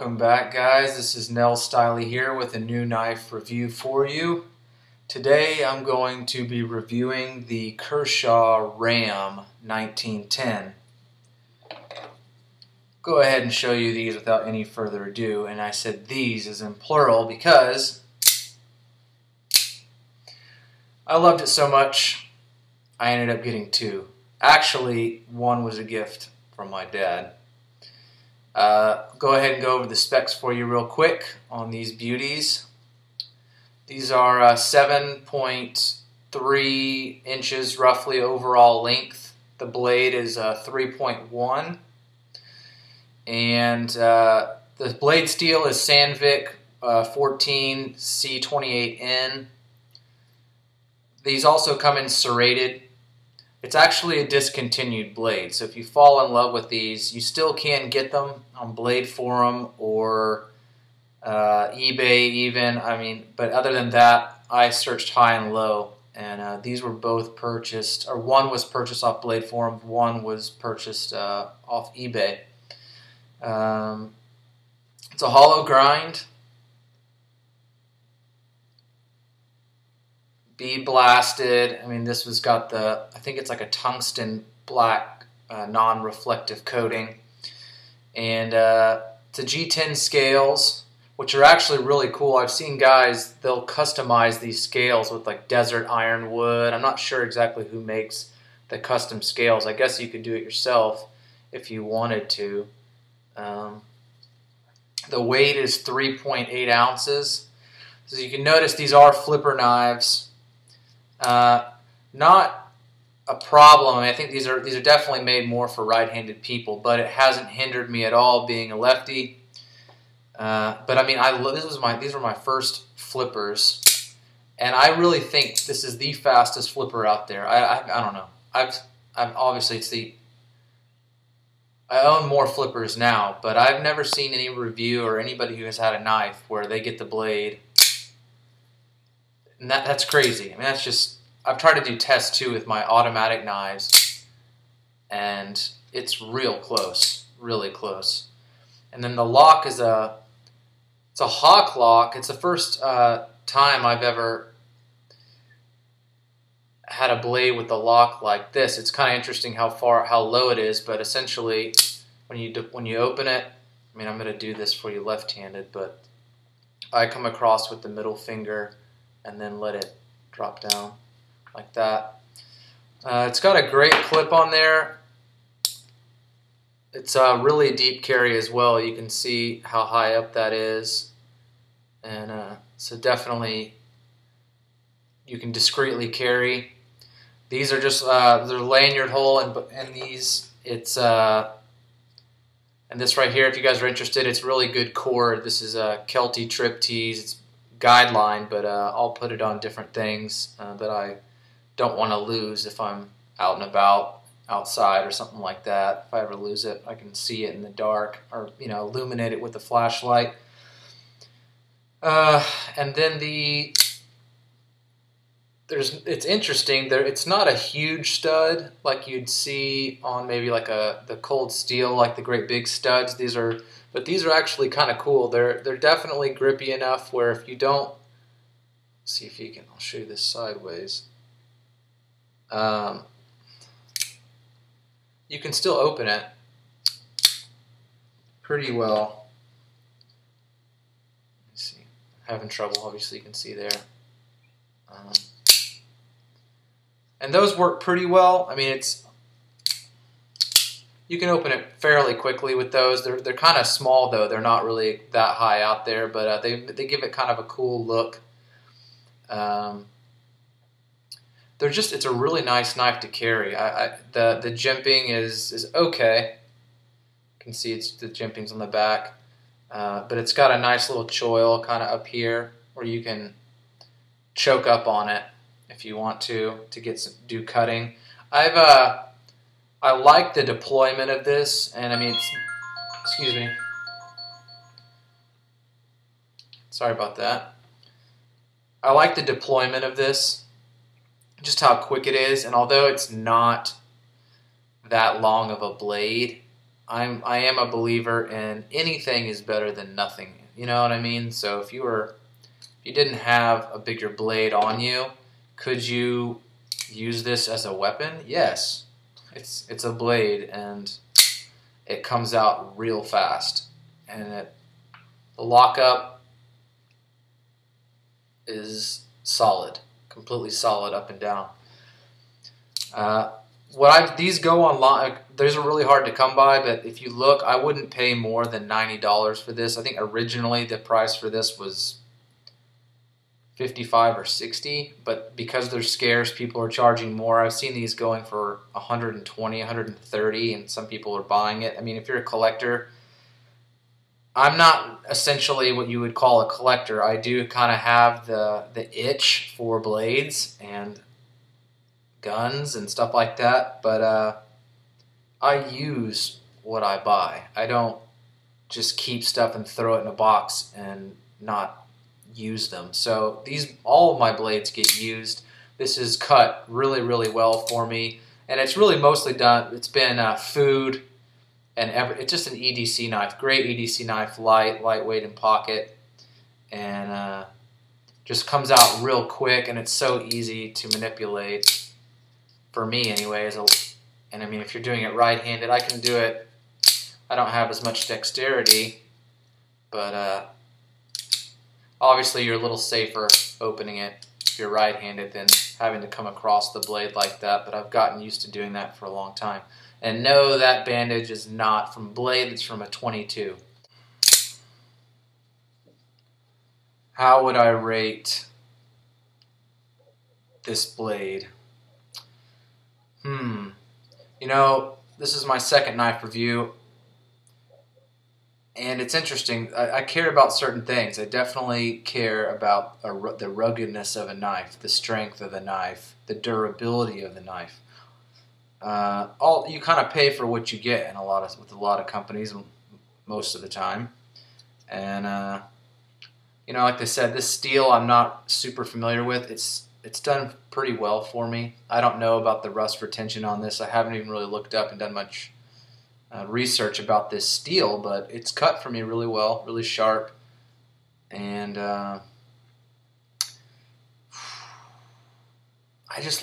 Welcome back, guys. This is Nelstylee here with a new knife review for you. Today I'm going to be reviewing the Kershaw Ram 1910. Go ahead and show you these without any further ado, and I said these as in plural because I loved it so much I ended up getting two. Actually, one was a gift from my dad. Go ahead and go over the specs for you real quick on these beauties. These are 7.3 inches roughly overall length. The blade is 3.1, and the blade steel is Sandvik 14 C28N. These also come in serrated. It's actually a discontinued blade, so if you fall in love with these, you still can get them on Blade Forum or eBay even. But other than that, I searched high and low, and these were both purchased, or one was purchased off Blade Forum, one was purchased off eBay. It's a hollow grind. Bead blasted. This was got the, I think it's like a tungsten black non-reflective coating. And it's a G10 scales, which are actually really cool. I've seen guys, they'll customize these scales with like desert ironwood. I'm not sure exactly who makes the custom scales. I guess you could do it yourself if you wanted to. The weight is 3.8 ounces. So you can notice these are flipper knives. Not a problem. I think these are definitely made more for right-handed people, but it hasn't hindered me at all being a lefty. These were my first flippers, and I really think this is the fastest flipper out there. I don't know. Obviously I own more flippers now, but I've never seen any review or anybody who has had a knife where they get the blade. And that's crazy. That's just, I've tried to do tests too with my automatic knives, and it's real close, really close. And then the lock is it's a hawk lock. It's the first time I've ever had a blade with the lock like this. It's kind of interesting how low it is, but essentially when you open it, I'm going to do this for you left-handed, but I come across with the middle finger and then let it drop down like that. It's got a great clip on there. It's a really deep carry as well. You can see how high up that is, and so definitely you can discreetly carry. These are just they're lanyard hole, and these and this right here, if you guys are interested, it's really good cord. This is a Kelty Trip Tees. It's guideline, but I'll put it on different things that I don't want to lose if I'm out and about outside or something like that. If I ever lose it, I can see it in the dark, or illuminate it with a flashlight. And then it's interesting. It's not a huge stud like you'd see on maybe like the Cold Steel, like the great big studs. But these are actually kind of cool. They're definitely grippy enough where if you don't, see if you can, I'll show you this sideways. You can still open it pretty well. Let's see, I'm having trouble. Obviously, you can see there. And those work pretty well. You can open it fairly quickly with those. They're kind of small though. They're not really that high out there, but they give it kind of a cool look. It's a really nice knife to carry. The jimping is okay. You can see the jimping's on the back, but it's got a nice little choil kind of up here where you can choke up on it if you want to do cutting. I like the deployment of this, and excuse me. Sorry about that. I like the deployment of this, just how quick it is, and although it's not that long of a blade, I am a believer in anything is better than nothing. You know what I mean? So if you didn't have a bigger blade on you, could you use this as a weapon? Yes. It's a blade, and it comes out real fast, and the lockup is solid, completely solid up and down. These go online. These are really hard to come by, but if you look, I wouldn't pay more than $90 for this. I think originally the price for this was $55 or $60, but because they're scarce, people are charging more. I've seen these going for $120, $130, and some people are buying it. I mean, if you're a collector, I'm not essentially what you would call a collector. I do kind of have the itch for blades and guns and stuff like that, but I use what I buy. I don't just keep stuff and throw it in a box and not use them. So all of my blades get used. This is cut really, really well for me, and it's really mostly done. It's been food, and it's just an EDC knife. Great EDC knife, lightweight in pocket, and just comes out real quick, and it's so easy to manipulate. For me anyways, and I mean, if you're doing it right-handed, I can do it. I don't have as much dexterity, but obviously you're a little safer opening it if you're right-handed than having to come across the blade like that, but I've gotten used to doing that for a long time. And no, that bandage is not from a blade, it's from a 22. How would I rate this blade? You know, this is my second knife review, and it's interesting. I care about certain things. I definitely care about the ruggedness of a knife, the strength of the knife, the durability of the knife. You kind of pay for what you get with a lot of companies most of the time, and you know, like I said, this steel I'm not super familiar with. It's done pretty well for me. I don't know about the rust retention on this. I haven't even really looked up and done much research about this steel, but it's cut for me really well, really sharp, and I just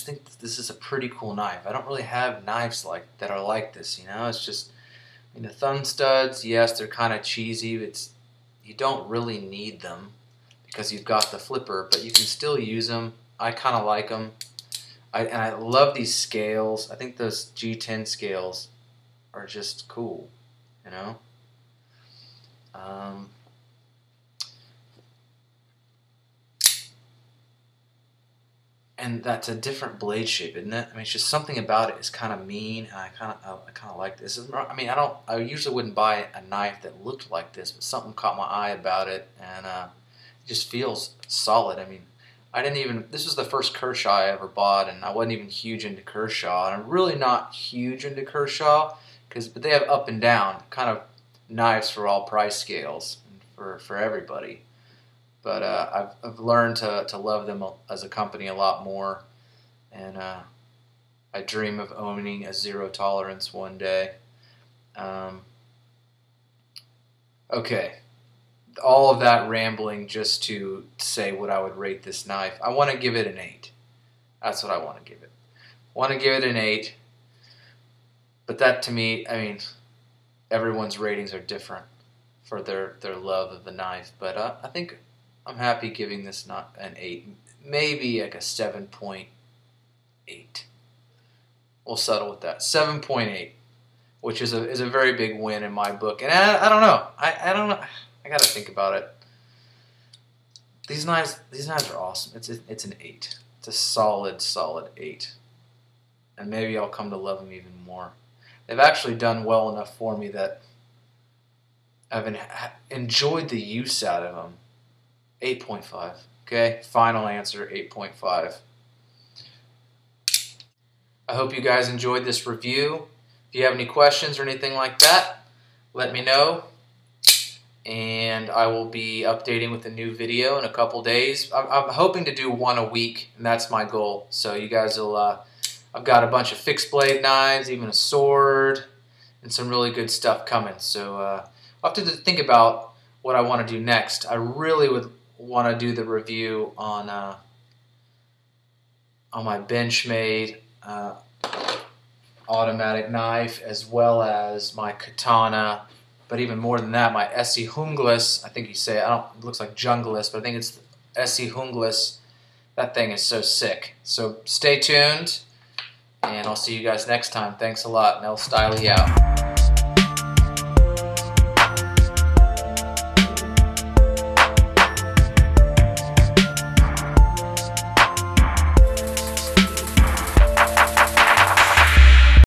think this is a pretty cool knife. I don't really have knives that are like this, you know. It's just, I mean, the thumb studs, yes, they're kind of cheesy, but you don't really need them because you've got the flipper, but you can still use them. I kind of like them. And I love these scales. I think those G10 scales are just cool, you know. And that's a different blade shape, isn't it? I mean, it's just something about it is kind of mean, and I kind of like this. I mean, I usually wouldn't buy a knife that looked like this, but something caught my eye about it, and it just feels solid. I mean, this was the first Kershaw I ever bought, and I wasn't even huge into Kershaw, and I'm really not huge into Kershaw, but they have up and down kind of knives for all price scales, and for everybody. But I've learned to love them as a company a lot more, and I dream of owning a zero tolerance one day. Okay, all of that rambling just to say what I would rate this knife. I want to give it an 8. That's what I want to give it. I want to give it an 8, but that to me, I mean, everyone's ratings are different for their love of the knife, but I think I'm happy giving this not an 8, maybe like a 7.8. We'll settle with that. 7.8, which is a very big win in my book. And I don't know. I don't know. I got to think about it. These knives are awesome. It's an 8. It's a solid 8. And maybe I'll come to love them even more. They've actually done well enough for me that I've enjoyed the use out of them. 8.5. Okay, final answer, 8.5. I hope you guys enjoyed this review. If you have any questions or anything like that, let me know. And I will be updating with a new video in a couple days. I'm hoping to do one a week, and that's my goal. So you guys will, I've got a bunch of fixed blade knives, even a sword, and some really good stuff coming. So I'll have to think about what I want to do next. I really would want to do the review on my Benchmade automatic knife, as well as my katana, but even more than that, my Essie Hunglis. I think you say, it looks like Junglis, but I think it's Essie Hunglis. That thing is so sick. So stay tuned, and I'll see you guys next time. Thanks a lot. Nelstylee out.